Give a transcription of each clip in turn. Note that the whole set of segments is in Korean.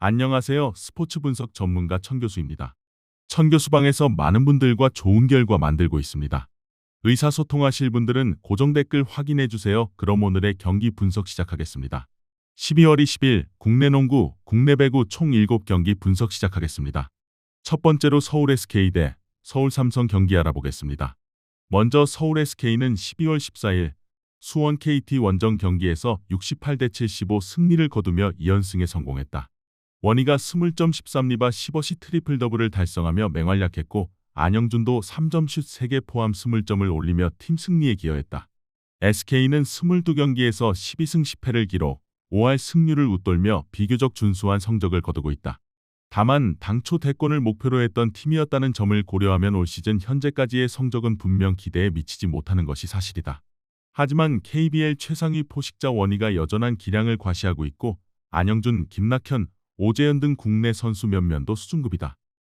안녕하세요. 스포츠 분석 전문가 천교수입니다. 천교수방에서 많은 분들과 좋은 결과 만들고 있습니다. 의사소통하실 분들은 고정 댓글 확인해 주세요. 그럼 오늘의 경기 분석 시작하겠습니다. 12월 20일 국내 농구, 국내 배구 총 7경기 분석 시작하겠습니다. 첫 번째로 서울 SK 대 서울 삼성 경기 알아보겠습니다. 먼저 서울 SK는 12월 14일 수원 KT 원정 경기에서 68대 75 승리를 거두며 2연승에 성공했다. 원희가 20점 13리바 15시 트리플 더블을 달성하며 맹활약했고 안영준도 3점 슛 3개 포함 20점을 올리며 팀 승리에 기여했다. SK는 22경기에서 12승 10패를 기록 5할 승률을 웃돌며 비교적 준수한 성적을 거두고 있다. 다만 당초 대권을 목표로 했던 팀이었다는 점을 고려하면 올 시즌 현재까지의 성적은 분명 기대에 미치지 못하는 것이 사실이다. 하지만 KBL 최상위 포식자 원희가 여전한 기량을 과시하고 있고 안영준, 김낙현, 오재현 등 국내 선수 몇몇도 수준급이다.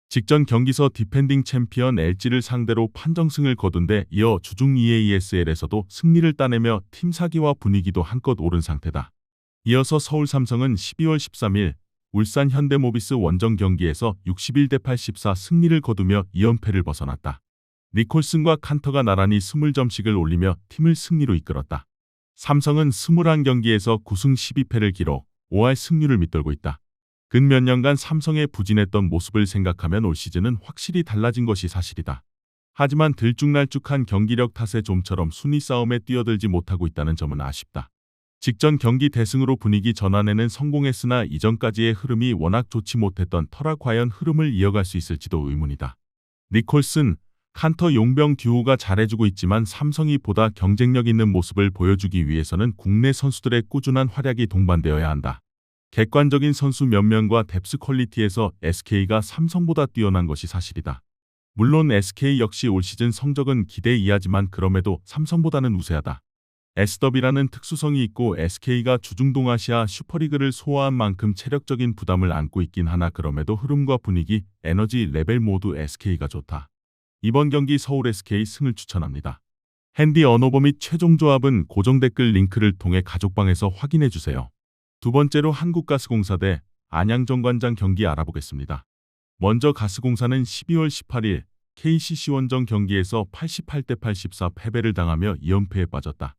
직전 경기서 디펜딩 챔피언 LG를 상대로 판정승을 거둔 데 이어 주중 EASL에서도 승리를 따내며 팀 사기와 분위기도 한껏 오른 상태다. 이어서 서울 삼성은 12월 13일 울산 현대모비스 원정 경기에서 61대 84 승리를 거두며 2연패를 벗어났다. 니콜슨과 칸터가 나란히 20점씩을 올리며 팀을 승리로 이끌었다. 삼성은 21경기에서 9승 12패를 기록 5할 승률을 밑돌고 있다. 근 몇 년간 삼성의 부진했던 모습을 생각하면 올 시즌은 확실히 달라진 것이 사실이다. 하지만 들쭉날쭉한 경기력 탓에 좀처럼 순위 싸움에 뛰어들지 못하고 있다는 점은 아쉽다. 직전 경기 대승으로 분위기 전환에는 성공했으나 이전까지의 흐름이 워낙 좋지 못했던 터라 과연 흐름을 이어갈 수 있을지도 의문이다. 니콜슨, 칸터 용병 듀오가 잘해주고 있지만 삼성이 보다 경쟁력 있는 모습을 보여주기 위해서는 국내 선수들의 꾸준한 활약이 동반되어야 한다. 객관적인 선수 면면과 뎁스 퀄리티에서 SK가 삼성보다 뛰어난 것이 사실이다. 물론 SK 역시 올 시즌 성적은 기대 이하지만 그럼에도 삼성보다는 우세하다. S더비라는 특수성이 있고 SK가 주중동아시아 슈퍼리그를 소화한 만큼 체력적인 부담을 안고 있긴 하나 그럼에도 흐름과 분위기, 에너지 레벨 모두 SK가 좋다. 이번 경기 서울 SK 승을 추천합니다. 핸디 언어버 및 최종 조합은 고정 댓글 링크를 통해 가족방에서 확인해주세요. 두 번째로 한국가스공사 대 안양정관장 경기 알아보겠습니다. 먼저 가스공사는 12월 18일 KCC 원정 경기에서 88대 84 패배를 당하며 2연패에 빠졌다.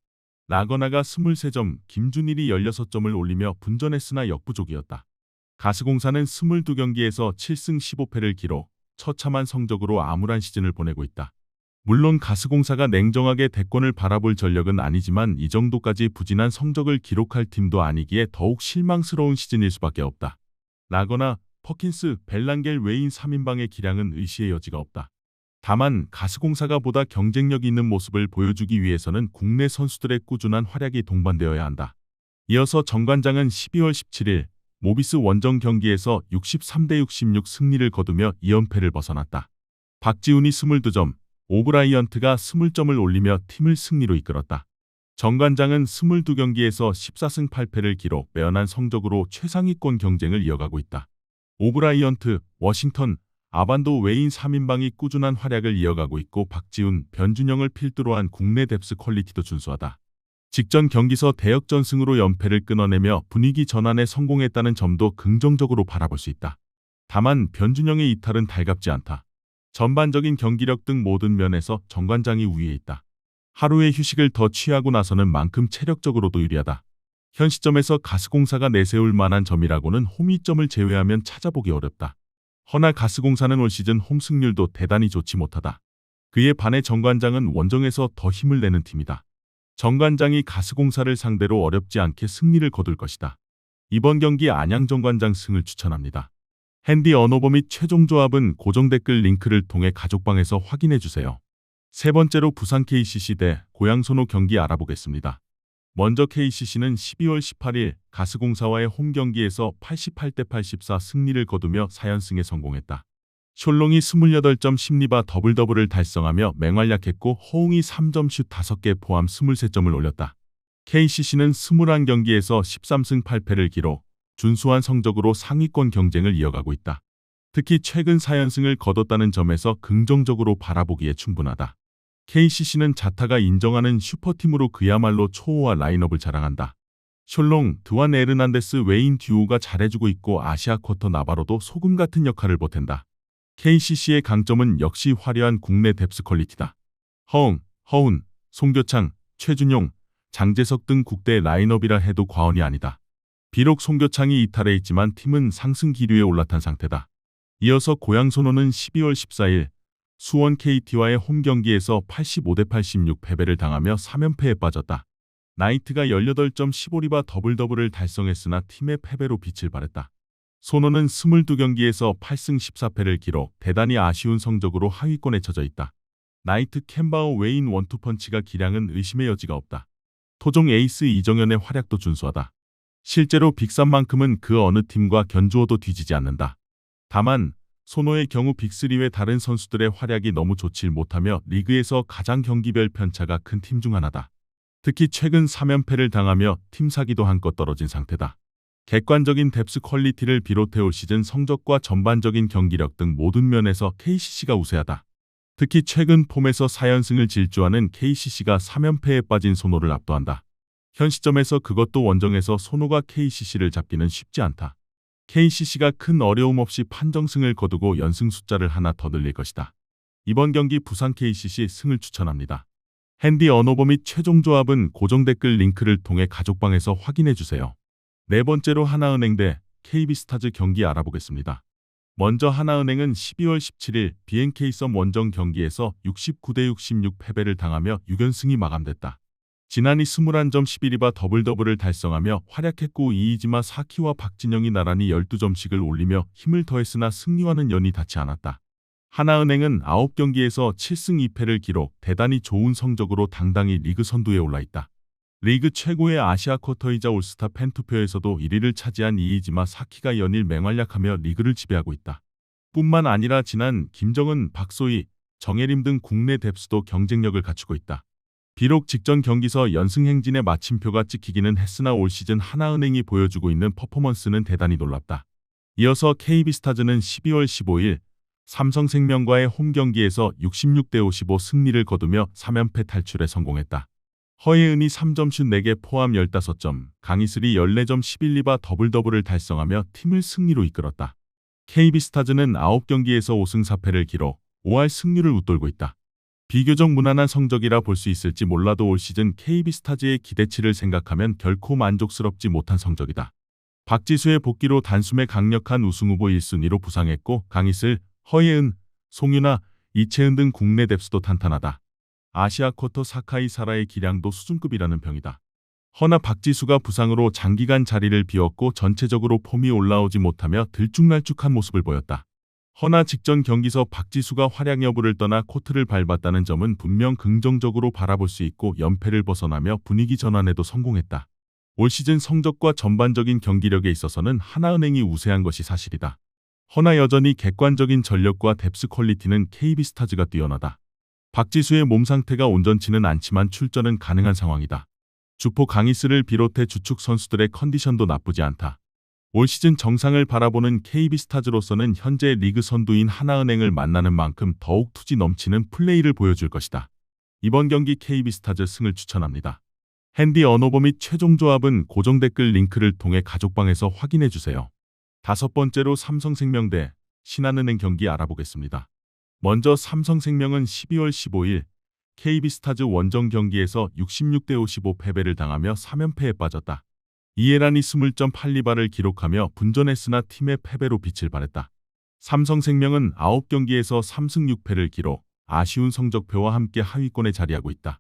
라거나가 23점, 김준일이 16점을 올리며 분전했으나 역부족이었다. 가스공사는 22경기에서 7승 15패를 기록, 처참한 성적으로 암울한 시즌을 보내고 있다. 물론 가스공사가 냉정하게 대권을 바라볼 전력은 아니지만 이 정도까지 부진한 성적을 기록할 팀도 아니기에 더욱 실망스러운 시즌일 수밖에 없다. 라거나, 퍼킨스, 벨랑겔 외인 3인방의 기량은 의시의 여지가 없다. 다만 가스공사가 보다 경쟁력 있는 모습을 보여주기 위해서는 국내 선수들의 꾸준한 활약이 동반되어야 한다. 이어서 정관장은 12월 17일 모비스 원정 경기에서 63대 66 승리를 거두며 2연패를 벗어났다. 박지훈이 22점, 오브라이언트가 20점을 올리며 팀을 승리로 이끌었다. 정관장은 22경기에서 14승 8패를 기록 매연한 성적으로 최상위권 경쟁을 이어가고 있다. 오브라이언트, 워싱턴, 아반도 외인 3인방이 꾸준한 활약을 이어가고 있고 박지훈, 변준영을 필두로 한 국내 뎁스 퀄리티도 준수하다. 직전 경기서 대역전승으로 연패를 끊어내며 분위기 전환에 성공했다는 점도 긍정적으로 바라볼 수 있다. 다만 변준영의 이탈은 달갑지 않다. 전반적인 경기력 등 모든 면에서 정관장이 우위에 있다. 하루의 휴식을 더 취하고 나서는 만큼 체력적으로도 유리하다. 현 시점에서 가스공사가 내세울 만한 점이라고는 홈이점을 제외하면 찾아보기 어렵다. 허나 가스공사는 올 시즌 홈 승률도 대단히 좋지 못하다. 그에 반해 정관장은 원정에서 더 힘을 내는 팀이다. 정관장이 가스공사를 상대로 어렵지 않게 승리를 거둘 것이다. 이번 경기 안양정관장 승을 추천합니다. 핸디 언어버 및 최종 조합은 고정 댓글 링크를 통해 가족방에서 확인해주세요. 세 번째로 부산 KCC 대 고양선호 경기 알아보겠습니다. 먼저 KCC는 12월 18일 가스공사와의 홈 경기에서 88대 84 승리를 거두며 4연승에 성공했다. 숄롱이 28점 10리바 더블더블을 달성하며 맹활약했고 허웅이 3점 슛 5개 포함 23점을 올렸다. KCC는 21경기에서 13승 8패를 기록, 준수한 성적으로 상위권 경쟁을 이어가고 있다. 특히 최근 4연승을 거뒀다는 점에서 긍정적으로 바라보기에 충분하다. KCC는 자타가 인정하는 슈퍼팀으로 그야말로 초호화 라인업을 자랑한다. 셜롱, 드완 에르난데스, 웨인 듀오가 잘해주고 있고 아시아 쿼터 나바로도 소금 같은 역할을 보탠다. KCC의 강점은 역시 화려한 국내 뎁스 퀄리티다. 허운, 송교창, 최준용, 장재석 등 국대 라인업이라 해도 과언이 아니다. 비록 송교창이 이탈해 있지만 팀은 상승 기류에 올라탄 상태다. 이어서 고양 선호는 12월 14일 수원 KT와의 홈 경기에서 85대 86 패배를 당하며 3연패에 빠졌다. 나이트가 18점 15리바 더블더블을 달성했으나 팀의 패배로 빛을 발했다. 손호는 22경기에서 8승 14패를 기록, 대단히 아쉬운 성적으로 하위권에 처져 있다. 나이트, 캔바오, 웨인 원투펀치가 기량은 의심의 여지가 없다. 토종 에이스 이정현의 활약도 준수하다. 실제로 빅3만큼은 그 어느 팀과 견주어도 뒤지지 않는다. 다만 손호의 경우 빅3 외 다른 선수들의 활약이 너무 좋질 못하며 리그에서 가장 경기별 편차가 큰 팀 중 하나다. 특히 최근 3연패를 당하며 팀 사기도 한껏 떨어진 상태다. 객관적인 뎁스 퀄리티를 비롯해 올 시즌 성적과 전반적인 경기력 등 모든 면에서 KCC가 우세하다. 특히 최근 폼에서 4연승을 질주하는 KCC가 3연패에 빠진 손호를 압도한다. 현 시점에서 그것도 원정에서 손호가 KCC를 잡기는 쉽지 않다. KCC가 큰 어려움 없이 판정승을 거두고 연승 숫자를 하나 더 늘릴 것이다. 이번 경기 부산 KCC 승을 추천합니다. 핸디 언어버 및 최종 조합은 고정 댓글 링크를 통해 가족방에서 확인해주세요. 네 번째로 하나은행 대 KB스타즈 경기 알아보겠습니다. 먼저 하나은행은 12월 17일 BNK썸 원정 경기에서 69대 66 패배를 당하며 6연승이 마감됐다. 지난이 21점 11리바 더블더블을 달성하며 활약했고 이이지마 사키와 박진영이 나란히 12점씩을 올리며 힘을 더했으나 승리와는 연이 닿지 않았다. 하나은행은 9경기에서 7승 2패를 기록, 대단히 좋은 성적으로 당당히 리그 선두에 올라있다. 리그 최고의 아시아 쿼터이자 올스타 팬투표에서도 1위를 차지한 이이지마 사키가 연일 맹활약하며 리그를 지배하고 있다. 뿐만 아니라 지난 김정은, 박소희, 정예림 등 국내 뎁스도 경쟁력을 갖추고 있다. 비록 직전 경기서 연승 행진의 마침표가 찍히기는 했으나 올 시즌 하나은행이 보여주고 있는 퍼포먼스는 대단히 놀랍다. 이어서 KB스타즈는 12월 15일 삼성생명과의 홈 경기에서 66대 55 승리를 거두며 3연패 탈출에 성공했다. 허예은이 3점슛 4개 포함 15점, 강희슬이 14점 11리바 더블더블을 달성하며 팀을 승리로 이끌었다. KB스타즈는 9경기에서 5승 4패를 기록, 5할 승률을 웃돌고 있다. 비교적 무난한 성적이라 볼 수 있을지 몰라도 올 시즌 KB스타즈의 기대치를 생각하면 결코 만족스럽지 못한 성적이다. 박지수의 복귀로 단숨에 강력한 우승후보 1순위로 부상했고 강희슬, 허예은, 송유나, 이채은 등 국내 뎁스도 탄탄하다. 아시아 쿼터 사카이 사라의 기량도 수준급이라는 평이다. 허나 박지수가 부상으로 장기간 자리를 비웠고 전체적으로 폼이 올라오지 못하며 들쭉날쭉한 모습을 보였다. 허나 직전 경기서 박지수가 활약 여부를 떠나 코트를 밟았다는 점은 분명 긍정적으로 바라볼 수 있고 연패를 벗어나며 분위기 전환에도 성공했다. 올 시즌 성적과 전반적인 경기력에 있어서는 하나은행이 우세한 것이 사실이다. 허나 여전히 객관적인 전력과 뎁스 퀄리티는 KB스타즈가 뛰어나다. 박지수의 몸 상태가 온전치는 않지만 출전은 가능한 상황이다. 주포 강희슬을 비롯해 주축 선수들의 컨디션도 나쁘지 않다. 올 시즌 정상을 바라보는 KB스타즈로서는 현재 리그 선두인 하나은행을 만나는 만큼 더욱 투지 넘치는 플레이를 보여줄 것이다. 이번 경기 KB스타즈 승을 추천합니다. 핸디 언어버 및 최종 조합은 고정 댓글 링크를 통해 가족방에서 확인해주세요. 다섯 번째로 삼성생명 대 신한은행 경기 알아보겠습니다. 먼저 삼성생명은 12월 15일 KB스타즈 원정 경기에서 66대 55 패배를 당하며 3연패에 빠졌다. 이해란이 20점 8리바를 기록하며 분전했으나 팀의 패배로 빛을 발했다. 삼성생명은 9경기에서 3승 6패를 기록, 아쉬운 성적표와 함께 하위권에 자리하고 있다.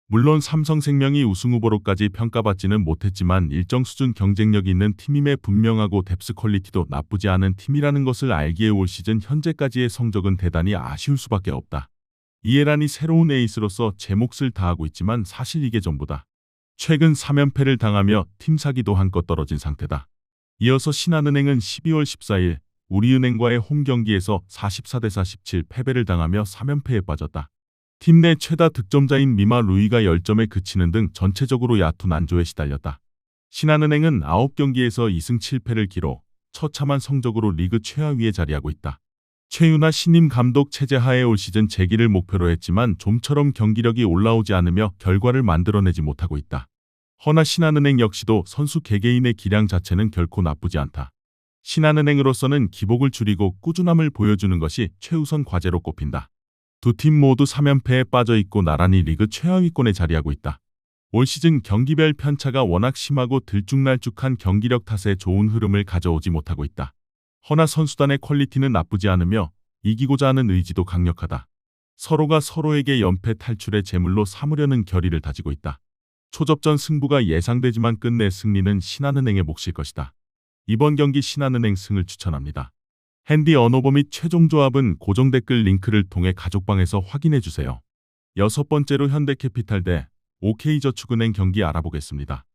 물론 삼성생명이 우승후보로까지 평가받지는 못했지만 일정 수준 경쟁력이 있는 팀임에 분명하고 뎁스 퀄리티도 나쁘지 않은 팀이라는 것을 알기에 올 시즌 현재까지의 성적은 대단히 아쉬울 수밖에 없다. 이해란이 새로운 에이스로서 제 몫을 다하고 있지만 사실 이게 전부다. 최근 3연패를 당하며 팀 사기도 한껏 떨어진 상태다. 이어서 신한은행은 12월 14일 우리은행과의 홈 경기에서 44대 47 패배를 당하며 3연패에 빠졌다. 팀 내 최다 득점자인 미마 루이가 10점에 그치는 등 전체적으로 얕은 난조에 시달렸다. 신한은행은 9경기에서 2승 7패를 기록, 처참한 성적으로 리그 최하위에 자리하고 있다. 최윤아 신임 감독 체제 하에 올 시즌 재기를 목표로 했지만 좀처럼 경기력이 올라오지 않으며 결과를 만들어내지 못하고 있다. 허나 신한은행 역시도 선수 개개인의 기량 자체는 결코 나쁘지 않다. 신한은행으로서는 기복을 줄이고 꾸준함을 보여주는 것이 최우선 과제로 꼽힌다. 두 팀 모두 3연패에 빠져 있고 나란히 리그 최하위권에 자리하고 있다. 올 시즌 경기별 편차가 워낙 심하고 들쭉날쭉한 경기력 탓에 좋은 흐름을 가져오지 못하고 있다. 허나 선수단의 퀄리티는 나쁘지 않으며 이기고자 하는 의지도 강력하다. 서로가 서로에게 연패 탈출의 제물로 삼으려는 결의를 다지고 있다. 초접전 승부가 예상되지만 끝내 승리는 신한은행의 몫일 것이다. 이번 경기 신한은행 승을 추천합니다. 핸디 언어버 및 최종 조합은 고정 댓글 링크를 통해 가족방에서 확인해주세요. 여섯 번째로 현대캐피탈 대 OK저축은행 경기 알아보겠습니다.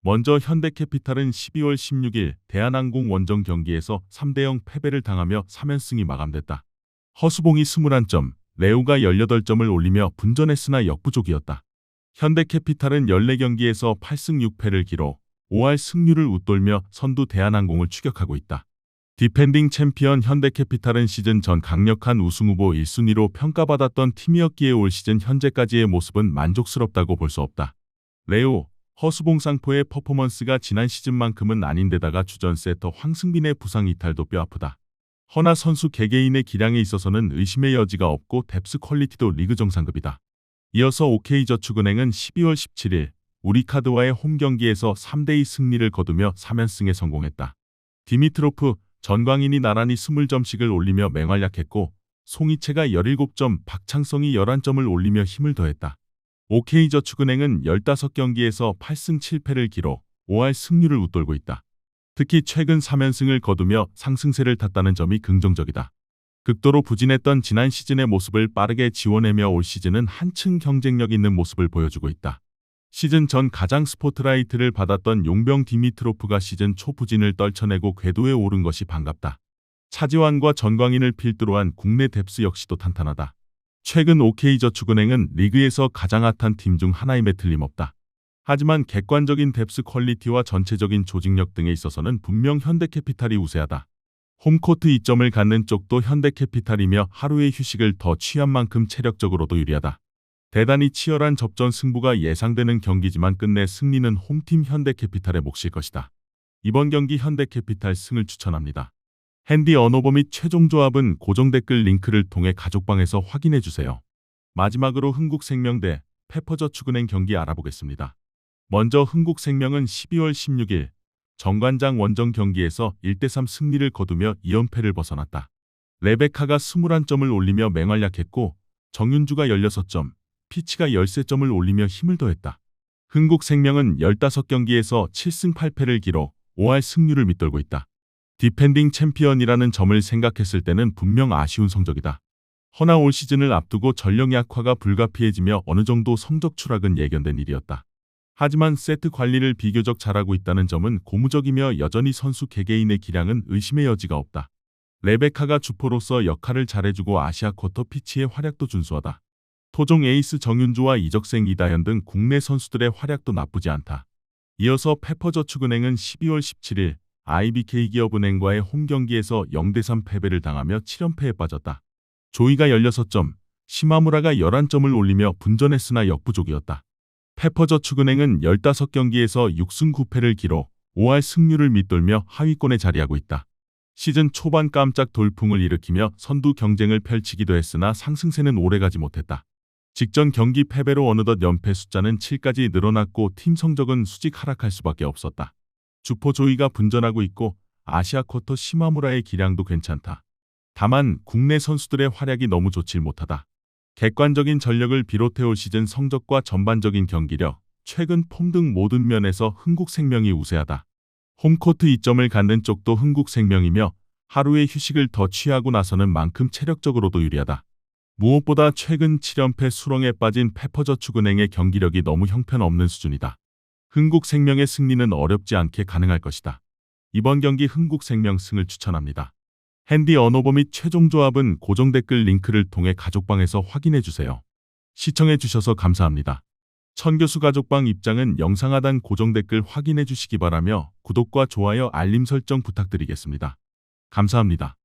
먼저 현대캐피탈은 12월 16일 대한항공 원정 경기에서 3대0 패배를 당하며 3연승이 마감됐다. 허수봉이 21점, 레오가 18점을 올리며 분전했으나 역부족이었다. 현대캐피탈은 14경기에서 8승 6패를 기록, 5할 승률을 웃돌며 선두 대한항공을 추격하고 있다. 디펜딩 챔피언 현대캐피탈은 시즌 전 강력한 우승후보 1순위로 평가받았던 팀이었기에 올 시즌 현재까지의 모습은 만족스럽다고 볼 수 없다. 레오, 허수봉 쌍포의 퍼포먼스가 지난 시즌만큼은 아닌데다가 주전 세터 황승빈의 부상 이탈도 뼈아프다. 허나 선수 개개인의 기량에 있어서는 의심의 여지가 없고 뎁스 퀄리티도 리그 정상급이다. 이어서 OK저축은행은 12월 17일 우리카드와의 홈 경기에서 3대2 승리를 거두며 3연승에 성공했다. 디미트로프, 전광인이 나란히 20점씩을 올리며 맹활약했고 송이채가 17점, 박창성이 11점을 올리며 힘을 더했다. OK저축은행은 15경기에서 8승 7패를 기록, 5할 승률을 웃돌고 있다. 특히 최근 3연승을 거두며 상승세를 탔다는 점이 긍정적이다. 극도로 부진했던 지난 시즌의 모습을 빠르게 지워내며 올 시즌은 한층 경쟁력 있는 모습을 보여주고 있다. 시즌 전 가장 스포트라이트를 받았던 용병 디미트로프가 시즌 초 부진을 떨쳐내고 궤도에 오른 것이 반갑다. 차지환과 전광인을 필두로 한 국내 뎁스 역시도 탄탄하다. 최근 OK저축은행은 리그에서 가장 핫한 팀 중 하나임에 틀림없다. 하지만 객관적인 뎁스 퀄리티와 전체적인 조직력 등에 있어서는 분명 현대캐피탈이 우세하다. 홈코트 이점을 갖는 쪽도 현대캐피탈이며 하루의 휴식을 더 취한 만큼 체력적으로도 유리하다. 대단히 치열한 접전 승부가 예상되는 경기지만 끝내 승리는 홈팀 현대캐피탈의 몫일 것이다. 이번 경기 현대캐피탈 승을 추천합니다. 핸디 언어버 및 최종 조합은 고정 댓글 링크를 통해 가족방에서 확인해주세요. 마지막으로 흥국생명 대 페퍼저축은행 경기 알아보겠습니다. 먼저 흥국생명은 12월 16일 정관장 원정 경기에서 1대3 승리를 거두며 2연패를 벗어났다. 레베카가 21점을 올리며 맹활약했고 정윤주가 16점, 피치가 13점을 올리며 힘을 더했다. 흥국생명은 15경기에서 7승 8패를 기록, 5할 승률을 밑돌고 있다. 디펜딩 챔피언이라는 점을 생각했을 때는 분명 아쉬운 성적이다. 허나 올 시즌을 앞두고 전력 약화가 불가피해지며 어느 정도 성적 추락은 예견된 일이었다. 하지만 세트 관리를 비교적 잘하고 있다는 점은 고무적이며 여전히 선수 개개인의 기량은 의심의 여지가 없다. 레베카가 주포로서 역할을 잘해주고 아시아 쿼터 피치의 활약도 준수하다. 토종 에이스 정윤주와 이적생 이다현 등 국내 선수들의 활약도 나쁘지 않다. 이어서 페퍼저축은행은 12월 17일 IBK기업은행과의 홈 경기에서 0대3 패배를 당하며 7연패에 빠졌다. 조이가 16점, 시마무라가 11점을 올리며 분전했으나 역부족이었다. 페퍼저축은행은 15경기에서 6승 9패를 기록, 5할 승률을 밑돌며 하위권에 자리하고 있다. 시즌 초반 깜짝 돌풍을 일으키며 선두 경쟁을 펼치기도 했으나 상승세는 오래가지 못했다. 직전 경기 패배로 어느덧 연패 숫자는 7까지 늘어났고 팀 성적은 수직 하락할 수밖에 없었다. 주포 조이가 분전하고 있고 아시아 쿼터 시마무라의 기량도 괜찮다. 다만 국내 선수들의 활약이 너무 좋질 못하다. 객관적인 전력을 비롯해 올 시즌 성적과 전반적인 경기력, 최근 폼 등 모든 면에서 흥국생명이 우세하다. 홈코트 이점을 갖는 쪽도 흥국생명이며 하루의 휴식을 더 취하고 나서는 만큼 체력적으로도 유리하다. 무엇보다 최근 7연패 수렁에 빠진 페퍼저축은행의 경기력이 너무 형편없는 수준이다. 흥국생명의 승리는 어렵지 않게 가능할 것이다. 이번 경기 흥국생명 승을 추천합니다. 핸디 언어버 및 최종 조합은 고정 댓글 링크를 통해 가족방에서 확인해주세요. 시청해주셔서 감사합니다. 천교수 가족방 입장은 영상 하단 고정 댓글 확인해주시기 바라며 구독과 좋아요 알림 설정 부탁드리겠습니다. 감사합니다.